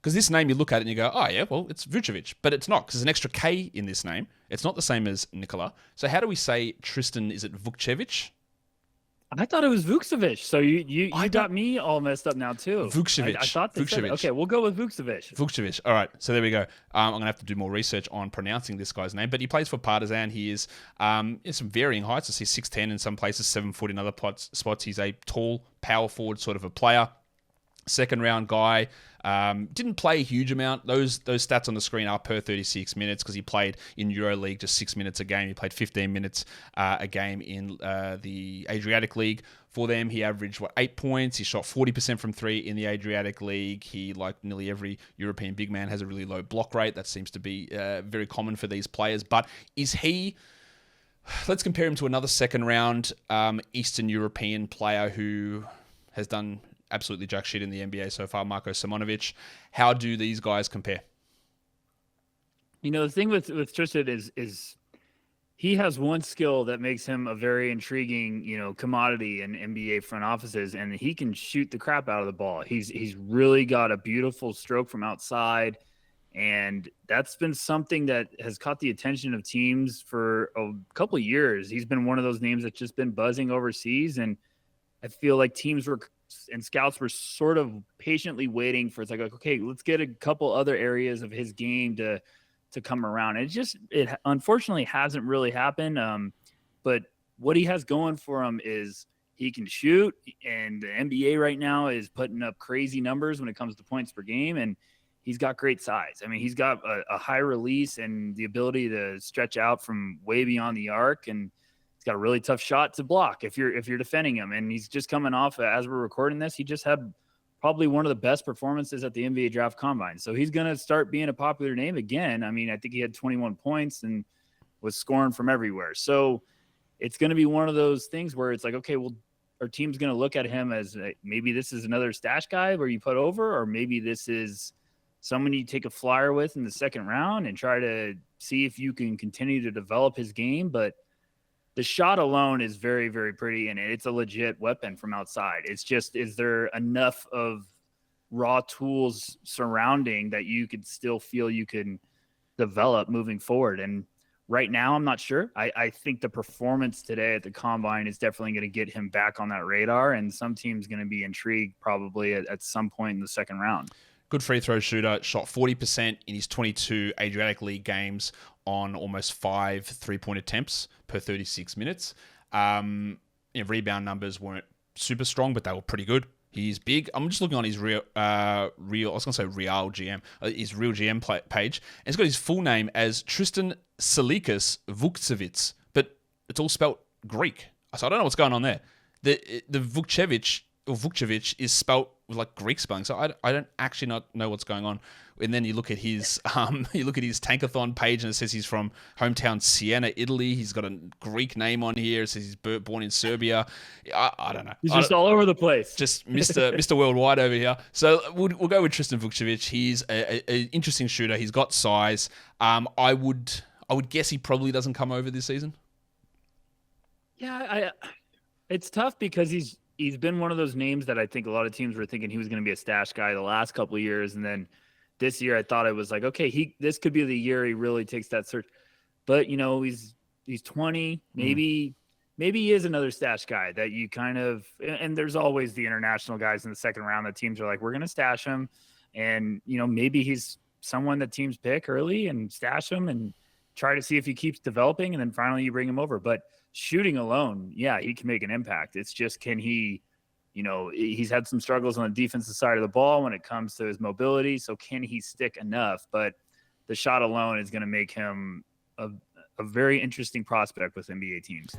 Because this name, you look at it and you go, oh, yeah, well, it's Vukcevic. But it's not, because there's an extra K in this name. It's not the same as Nikola. So how do we say Tristan, is it Vukcevic? I thought it was Vukcevic. So you got me all messed up now too. Vukcevic. I thought they said, okay, we'll go with Vukcevic. Vukcevic. All right. So there we go. I'm going to have to do more research on pronouncing this guy's name. But he plays for Partizan. He is in some varying heights. I see 6'10" in some places, 7 foot in other spots. He's a tall, power forward sort of a player. Second round guy. Didn't play a huge amount. Those stats on the screen are per 36 minutes because he played in EuroLeague just 6 minutes a game. He played 15 minutes a game in the Adriatic League. For them, he averaged 8 points. He shot 40% from 3 in the Adriatic League. He, like nearly every European big man, has a really low block rate. That seems to be very common for these players. But is he... Let's compare him to another second round Eastern European player who has done absolutely jack shit in the NBA so far, Marko Simonovic. How do these guys compare? The thing with Tristan is he has one skill that makes him a very intriguing, commodity in NBA front offices, and he can shoot the crap out of the ball. He's really got a beautiful stroke from outside, and that's been something that has caught the attention of teams for a couple of years. He's been one of those names that's just been buzzing overseas, and I feel like teams and scouts were sort of patiently waiting for, it's like, okay, let's get a couple other areas of his game to come around. And it unfortunately hasn't really happened. But what he has going for him is he can shoot, and the NBA right now is putting up crazy numbers when it comes to points per game. And he's got great size. I mean, he's got a high release and the ability to stretch out from way beyond the arc, and he's got a really tough shot to block if you're defending him. And he's just coming off, as we're recording this, he just had probably one of the best performances at the NBA Draft Combine. So he's going to start being a popular name again. I mean, I think he had 21 points and was scoring from everywhere. So it's going to be one of those things where it's like, okay, well, our team's going to look at him as maybe this is another stash guy where you put over, or maybe this is someone you take a flyer with in the second round and try to see if you can continue to develop his game. But the shot alone is very, very pretty, and it's a legit weapon from outside. It's just, is there enough of raw tools surrounding that you could still feel you can develop moving forward? And right now, I'm not sure. I think the performance today at the Combine is definitely going to get him back on that radar, and some team's going to be intrigued probably at some point in the second round. Good free throw shooter, shot 40% in his 22 Adriatic League games on almost 5 3-point attempts per 36 minutes. Rebound numbers weren't super strong, but they were pretty good. He's big. I'm just looking on his real GM, his real GM page, and he's got his full name as Tristan Vukcevic, but it's all spelt Greek. So I don't know what's going on there. The Vukcevic is spelt with like Greek spelling, so I don't actually not know what's going on. And then you look at his Tankathon page, and it says he's from hometown Siena, Italy. He's got a Greek name on here. It says he's born in Serbia. I don't know. He's just all over the place. Just Mr. Worldwide over here. So we'll go with Tristan Vukcevic. He's an interesting shooter. He's got size. I would guess he probably doesn't come over this season. Yeah, it's tough because he's been one of those names that I think a lot of teams were thinking he was going to be a stash guy the last couple of years. And then this year I thought it was like, okay, this could be the year he really takes that search. But, he's 20, maybe he is another stash guy that you kind of, and there's always the international guys in the second round that teams are like, we're going to stash him. And, maybe he's someone that teams pick early and stash him and try to see if he keeps developing, and then finally you bring him over. But shooting alone, yeah, he can make an impact. It's just, can he, he's had some struggles on the defensive side of the ball when it comes to his mobility. So can he stick enough? But the shot alone is going to make him a very interesting prospect with NBA teams.